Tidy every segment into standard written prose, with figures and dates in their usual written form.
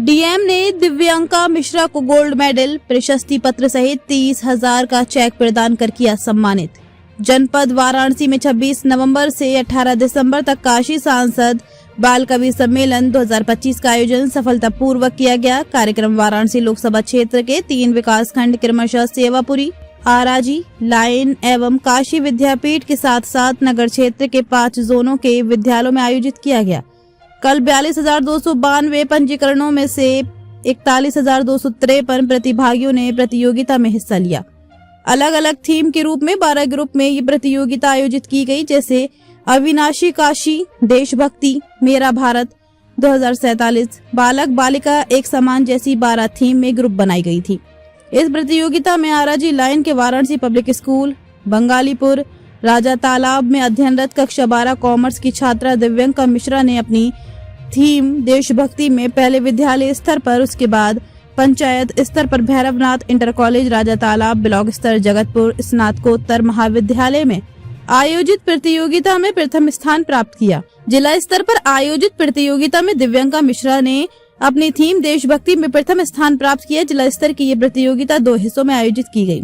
DM ने दिव्यांका मिश्रा को gold medal, प्रशस्ति पत्र सहित 30,000 का चेक प्रदान कर किया सम्मानित। जनपद वाराणसी में 26 नवंबर से 18 दिसंबर तक काशी सांसद बाल कवि सम्मेलन 2025 का आयोजन सफलतापूर्वक किया गया। कार्यक्रम वाराणसी लोकसभा क्षेत्र के 3 विकास खंड क्रमशः सेवापुरी, आराजी, लाइन एवं काशी विद्यापीठ के साथ साथ नगर क्षेत्र के 5 जोनों के विद्यालयों में आयोजित किया गया। कल 42,292 पंजीकरणों में से 41,253 प्रतिभागियों ने प्रतियोगिता में हिस्सा लिया। अलग अलग थीम के रूप में 12 ग्रुप में ये प्रतियोगिता आयोजित की गई, जैसे अविनाशी काशी, देशभक्ति, मेरा भारत 2047, बालक बालिका एक समान जैसी 12 थीम में ग्रुप बनाई गई थी। इस प्रतियोगिता में आराजी लाइन के वाराणसी पब्लिक स्कूल, बंगालीपुर राजा तालाब में अध्ययनरत कक्षा 12 कॉमर्स की छात्रा दिव्यांका मिश्रा ने अपनी थीम देशभक्ति में पहले विद्यालय स्तर पर, उसके बाद पंचायत स्तर पर भैरवनाथ इंटर कॉलेज राजा तालाब, ब्लॉक स्तर जगतपुर स्नातकोत्तर महाविद्यालय में आयोजित प्रतियोगिता में प्रथम स्थान प्राप्त किया। जिला स्तर पर आयोजित प्रतियोगिता में दिव्यांका मिश्रा ने अपनी थीम देशभक्ति में प्रथम स्थान प्राप्त किया। जिला स्तर की ये प्रतियोगिता 2 हिस्सों में आयोजित की गई।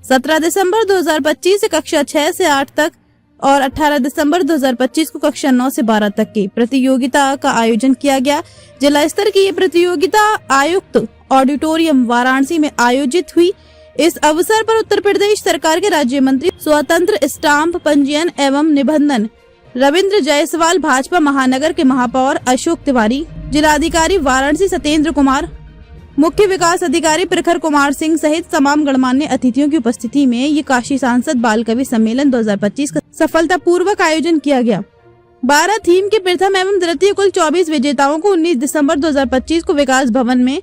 17 दिसंबर 2025 से कक्षा 6 से 8 तक और 18 दिसंबर 2025 को कक्षा 9 से 12 तक की प्रतियोगिता का आयोजन किया गया। जिला स्तर की ये प्रतियोगिता आयुक्त ऑडिटोरियम वाराणसी में आयोजित हुई। इस अवसर पर उत्तर प्रदेश सरकार के राज्य मंत्री स्वतंत्र स्टाम्प पंजीयन एवं निबंधन रविंद्र जायसवाल, भाजपा महानगर के महापौर अशोक तिवारी, जिलाधिकारी वाराणसी सत्येंद्र कुमार, मुख्य विकास अधिकारी प्रखर कुमार सिंह सहित तमाम गणमान्य अतिथियों की उपस्थिति में ये काशी सांसद बाल कवि सम्मेलन 2025 का सफलतापूर्वक आयोजन किया गया। 12 थीम के प्रथम एवं द्वितीय कुल 24 विजेताओं को 19 दिसंबर 2025 को विकास भवन में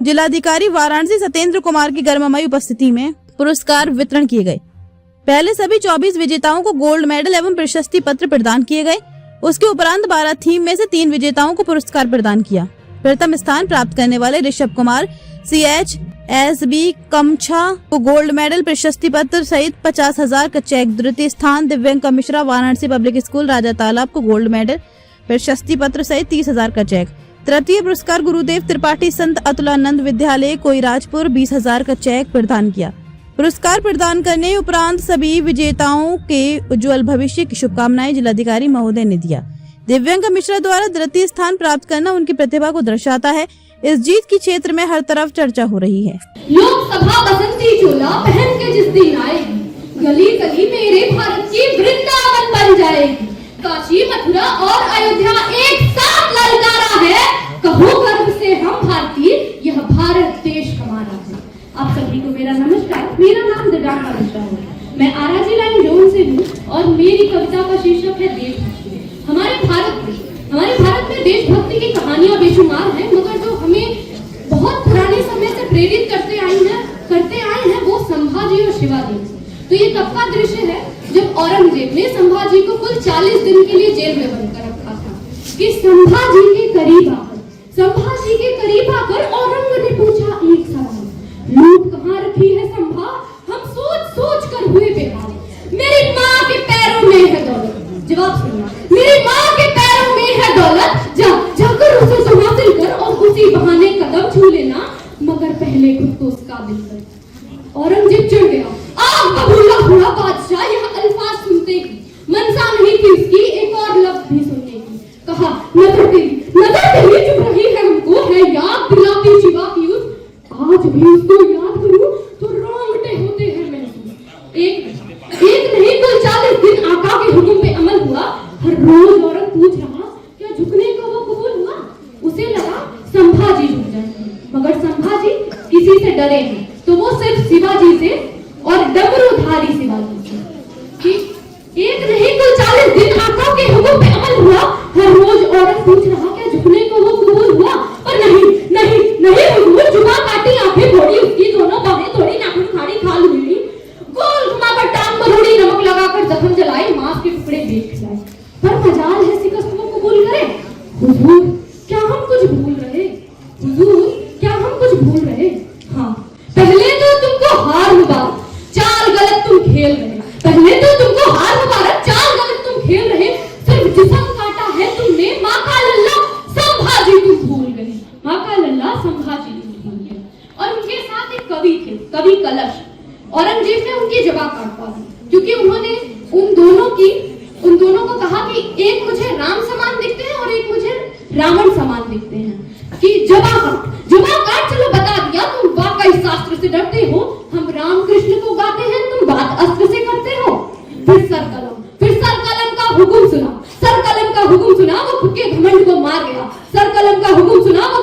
जिलाधिकारी वाराणसी सत्येंद्र कुमार की गर्ममयी उपस्थिति में पुरस्कार वितरण किए गए। पहले सभी 24 विजेताओं को गोल्ड मेडल एवं प्रशस्ति पत्र प्रदान किए गए। उसके उपरांत 12 थीम में से 3 विजेताओं को पुरस्कार प्रदान किया। प्रथम स्थान प्राप्त करने वाले ऋषभ कुमार CHSB कमछा को गोल्ड मेडल, प्रशस्ति पत्र सहित 50,000 का चेक। द्वितीय स्थान दिव्यांका मिश्रा वाराणसी पब्लिक स्कूल राजा तालाब को गोल्ड मेडल, प्रशस्ति पत्र सहित 30,000 का चेक। तृतीय पुरस्कार गुरुदेव त्रिपाठी संत अतुलानंद विद्यालय कोईराजपुर 20,000 का चेक प्रदान किया। पुरस्कार प्रदान करने उपरांत सभी विजेताओं के उज्जवल भविष्य की शुभकामनाएं जिलाधिकारी महोदय ने दिया। दिव्यांका मिश्रा द्वारा द्वितीय स्थान प्राप्त करना उनकी प्रतिभा को दर्शाता है। इस जीत की क्षेत्र में हर तरफ चर्चा हो रही है। लोकसभा बसंती चोला पहन के जिस दिन आएगी, गली गली मेरे भारत की वृंदावन बन जाएगी। काशी, मथुरा और अयोध्या एक साथ ललकारा है, कहो गर्व से हम भारतीय, यह भारत देश हमारा है। आप सभी को मेरा नमस्कार। मेरा नाम दिव्यांका मिश्रा है। मैं आराजी लाइन जोन से हूँ और मेरी कविता का शीर्षक है देशभक्ति। हमारे भारत में देशभक्ति की कहानियां बेशुमार हैं, मगर जो हमें बहुत पुराने समय से प्रेरित करते आए हैं वो संभाजी और शिवाजी। तो ये कब का दृश्य है जब औरंगजेब ने संभाजी को कुल 40 दिन के लिए जेल में बंद कर रखा था कि संभाजी के करीब आकर औरंग ने पूछा एक सवाल, लूट कहाँ रखी है संभा? हम सोच कर हुए बेहाल। मेरी माँ के पैरों में है दौलत। जवाब सुनना, मेरी माँ के पैरों में है दौलत, जाकर उसे तो हासिल कर और उसी बहाने कदम छू लेना, मगर पहले खुद को उसका दिल कर। औरंगजेब चिढ़ गया। आग बबूला हुआ बादशाह यह अल्फाज सुनते ही, मनसा नहीं थी उसकी एक और लफ्ज भी सुनने की। कहा, नजर तेरी चुभ रही है, हमको है याद दिलाती शिवा की उस, आज भी उसको याद करूं तो रोंगटे होते हैं महसूस। एक नहीं कुल 40 दिन आका के हुक्म पे अमल हुआ। हर रोज औरत पूछ रहा, क्या झुकने को वो कबूल हुआ? उसे लगा संभाजी झुक जाएंगे, मगर संभाजी किसी से डरे नहीं, तो वो सिर्फ शिवाजी से और डमरूधारी शिवाजी से। एक नहीं कुल 40 दिन आका के हुक्म पे अमल हुआ। हर रोज औरत पूछ रहा, क्या झुकने को वो कबूल हुआ? और नहीं हुजूर, जुबान काटी, आंखें फोड़ी, उसकी दोनों बाहें तोड़ी, नाखून फाड़ी, खाल उधेड़ी, गोल घुमाकर टांग मरोड़ी, नमक लगाकर जख्म जलाए, मांस के टुकड़े बेच खिलाए। पर मजाल है शिकस्त वो कबूल करे। हुजूर, क्या हम कुछ भूल रहे? हाँ, पहले तो तुमको हार मुबारक, चाल गलत तुम खेल रहे। सिर्फ जिस्म काटा है तुमने, माँ का लल्ला संभाजी तुम भूल गए। माँ का लल्ला कलश। औरंगजेब ने उनकी जबां काटवा दी, क्योंकि उन्होंने उन दोनों को कहा कि एक मुझे राम समान दिखते हैं और एक मुझे रावण समान दिखते हैं, कि जबां काट। चलो बता दिया, तुम वाकई शास्त्र से डरते हो, हम रामकृष्ण को गाते हैं, तुम बात अस्त्र से करते हो। फिर सर कलम का हुक्म सुना, वो खुद के घमंड को मार गया। सर कलम का हुक्म सुना, वो